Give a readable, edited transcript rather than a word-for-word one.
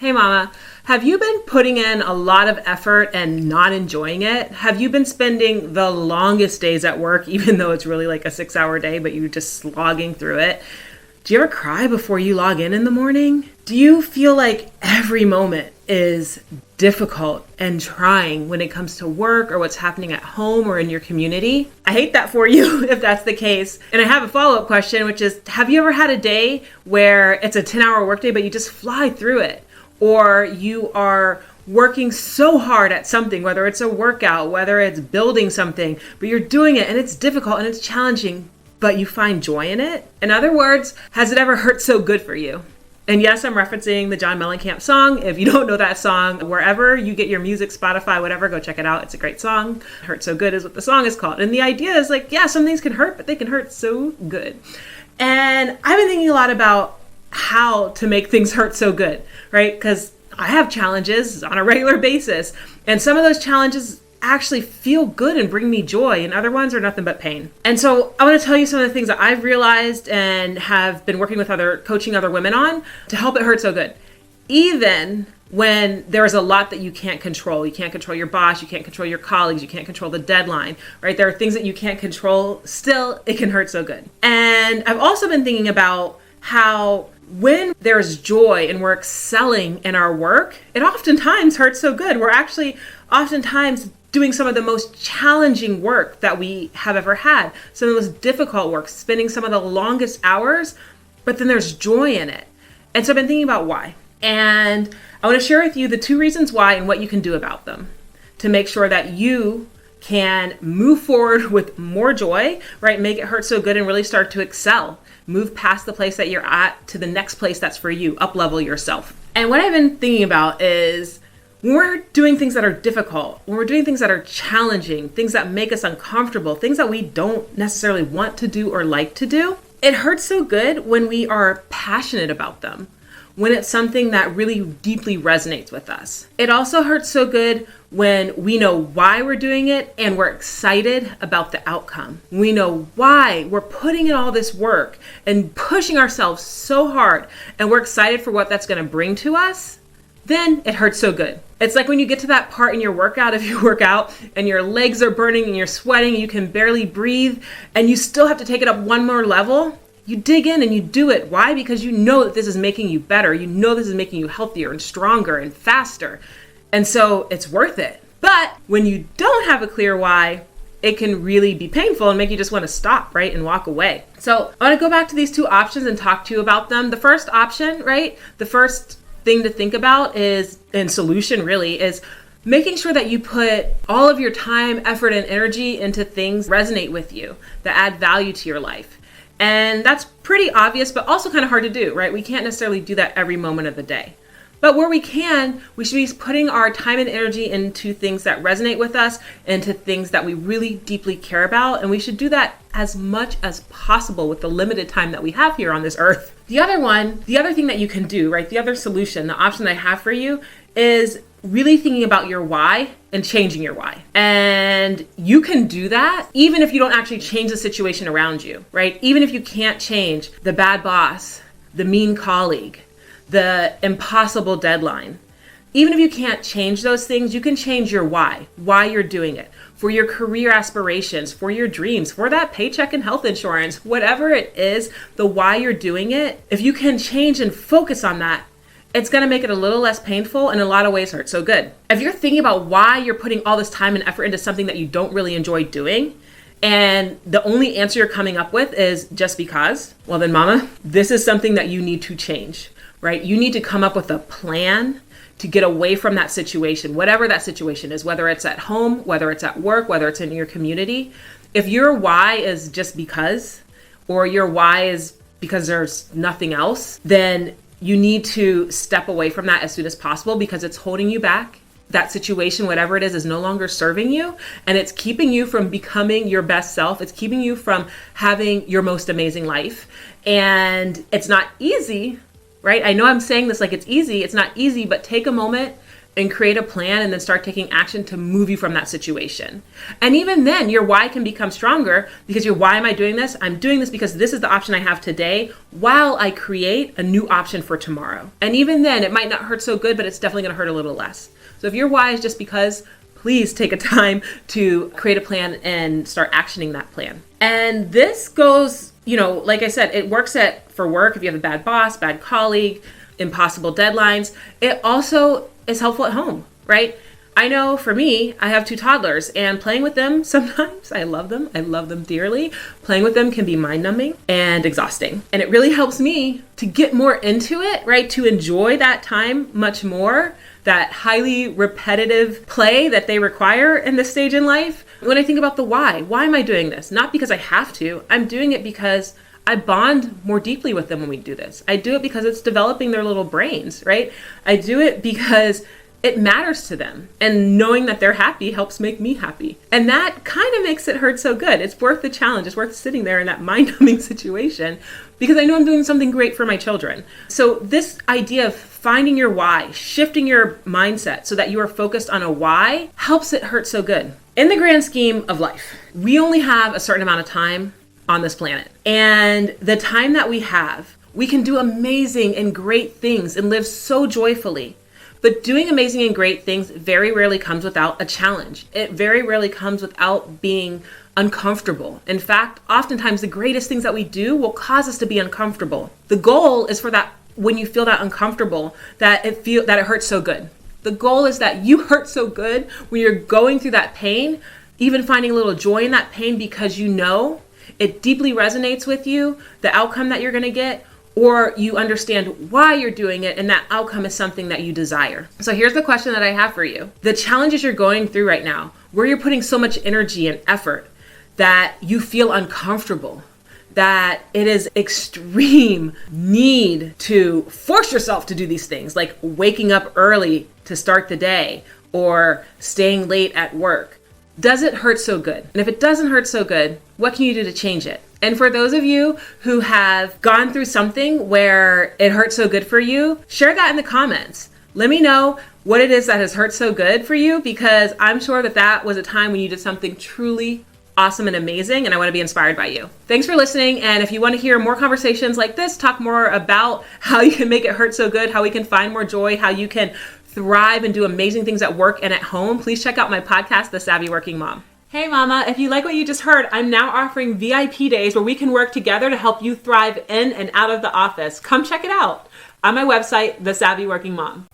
Hey mama, have you been putting in a lot of effort and not enjoying it? Have you been spending the longest days at work, even though it's really like a 6-hour day, but you're just slogging through it? Do you ever cry before you log in the morning? Do you feel like every moment is difficult and trying when it comes to work or what's happening at home or in your community? I hate that for you if that's the case. And I have a follow-up question, which is, have you ever had a day where it's a 10-hour workday, but you just fly through it? Or you are working so hard at something, whether it's a workout, whether it's building something, but you're doing it and it's difficult and it's challenging, but you find joy in it? In other words, has it ever hurt so good for you? And yes, I'm referencing the John Mellencamp song. If you don't know that song, wherever you get your music, Spotify, whatever, go check it out. It's a great song. Hurt So Good is what the song is called. And the idea is like, yeah, some things can hurt, but they can hurt so good. And I've been thinking a lot about how to make things hurt so good, right? Because I have challenges on a regular basis. And some of those challenges actually feel good and bring me joy, and other ones are nothing but pain. And so I want to tell you some of the things that I've realized and have been working with coaching other women on to help it hurt so good. Even when there's a lot that you can't control. You can't control your boss, you can't control your colleagues, you can't control the deadline, right? There are things that you can't control, still it can hurt so good. And I've also been thinking about how when there's joy and we're excelling in our work, it oftentimes hurts so good. We're actually oftentimes doing some of the most challenging work that we have ever had, some of the most difficult work, spending some of the longest hours, but then there's joy in it. And so I've been thinking about why. And I want to share with you the 2 reasons why and what you can do about them to make sure that you can move forward with more joy, right? Make it hurt so good and really start to excel. Move past the place that you're at to the next place that's for you, up-level yourself. And what I've been thinking about is when we're doing things that are difficult, when we're doing things that are challenging, things that make us uncomfortable, things that we don't necessarily want to do or like to do, it hurts so good when we are passionate about them, when it's something that really deeply resonates with us. It also hurts so good when we know why we're doing it and we're excited about the outcome. We know why we're putting in all this work and pushing ourselves so hard and we're excited for what that's going to bring to us. Then it hurts so good. It's like when you get to that part in your workout, if you work out and your legs are burning and you're sweating, you can barely breathe, and you still have to take it up one more level. You dig in and you do it. Why? Because you know that this is making you better. You know this is making you healthier and stronger and faster. And so it's worth it. But when you don't have a clear why, it can really be painful and make you just want to stop, right? And walk away. So I want to go back to these 2 options and talk to you about them. The first option, right? The first thing to think about is, and solution really, is making sure that you put all of your time, effort, and energy into things that resonate with you, that add value to your life. And that's pretty obvious, but also kind of hard to do, right? We can't necessarily do that every moment of the day. But where we can, we should be putting our time and energy into things that resonate with us, into things that we really deeply care about. And we should do that as much as possible with the limited time that we have here on this earth. The other thing that you can do, right? The other solution, the option I have for you is really thinking about your why and changing your why. And you can do that even if you don't actually change the situation around you, right? Even if you can't change the bad boss, the mean colleague, the impossible deadline. Even if you can't change those things, you can change your why you're doing it, for your career aspirations, for your dreams, for that paycheck and health insurance, whatever it is, the why you're doing it. If you can change and focus on that, it's going to make it a little less painful and in a lot of ways hurt so good. If you're thinking about why you're putting all this time and effort into something that you don't really enjoy doing, and the only answer you're coming up with is just because, well then mama, this is something that you need to change, right? You need to come up with a plan to get away from that situation, whatever that situation is, whether it's at home, whether it's at work, whether it's in your community. If your why is just because, or your why is because there's nothing else, then you need to step away from that as soon as possible because it's holding you back. That situation, whatever it is no longer serving you, and it's keeping you from becoming your best self. It's keeping you from having your most amazing life. And it's not easy, right? I know I'm saying this like it's easy. It's not easy, but take a moment and create a plan and then start taking action to move you from that situation. And even then, your why can become stronger because why am I doing this? I'm doing this because this is the option I have today while I create a new option for tomorrow. And even then, it might not hurt so good, but it's definitely going to hurt a little less. So if your why is just because, please take a time to create a plan and start actioning that plan. And this goes, like I said, it works for work if you have a bad boss, bad colleague, impossible deadlines. It also is helpful at home, right? I know for me, I have 2 toddlers and playing with them sometimes, I love them. I love them dearly. Playing with them can be mind-numbing and exhausting. And it really helps me to get more into it, right? To enjoy that time much more, that highly repetitive play that they require in this stage in life. When I think about the why am I doing this? Not because I have to, I'm doing it because I bond more deeply with them when we do this. I do it because it's developing their little brains, right? I do it because it matters to them. And knowing that they're happy helps make me happy. And that kind of makes it hurt so good. It's worth the challenge. It's worth sitting there in that mind-numbing situation because I know I'm doing something great for my children. So this idea of finding your why, shifting your mindset so that you are focused on a why helps it hurt so good. In the grand scheme of life, we only have a certain amount of time on this planet. And the time that we have, we can do amazing and great things and live so joyfully. But doing amazing and great things very rarely comes without a challenge. It very rarely comes without being uncomfortable. In fact, oftentimes the greatest things that we do will cause us to be uncomfortable. The goal is for that when you feel that uncomfortable, that it hurts so good. The goal is that you hurt so good when you're going through that pain, even finding a little joy in that pain because you know it deeply resonates with you, the outcome that you're going to get, or you understand why you're doing it and that outcome is something that you desire. So here's the question that I have for you. The challenges you're going through right now, where you're putting so much energy and effort that you feel uncomfortable, that it is extreme need to force yourself to do these things, like waking up early to start the day or staying late at work. Does it hurt so good? And if it doesn't hurt so good, what can you do to change it? And for those of you who have gone through something where it hurt so good for you, share that in the comments. Let me know what it is that has hurt so good for you, because I'm sure that was a time when you did something truly awesome and amazing, and I want to be inspired by you. Thanks for listening, and if you want to hear more conversations like this, talk more about how you can make it hurt so good, how we can find more joy, how you can thrive and do amazing things at work and at home, please check out my podcast, The Savvy Working Mom. Hey mama, if you like what you just heard, I'm now offering VIP days where we can work together to help you thrive in and out of the office. Come check it out on my website, The Savvy Working Mom.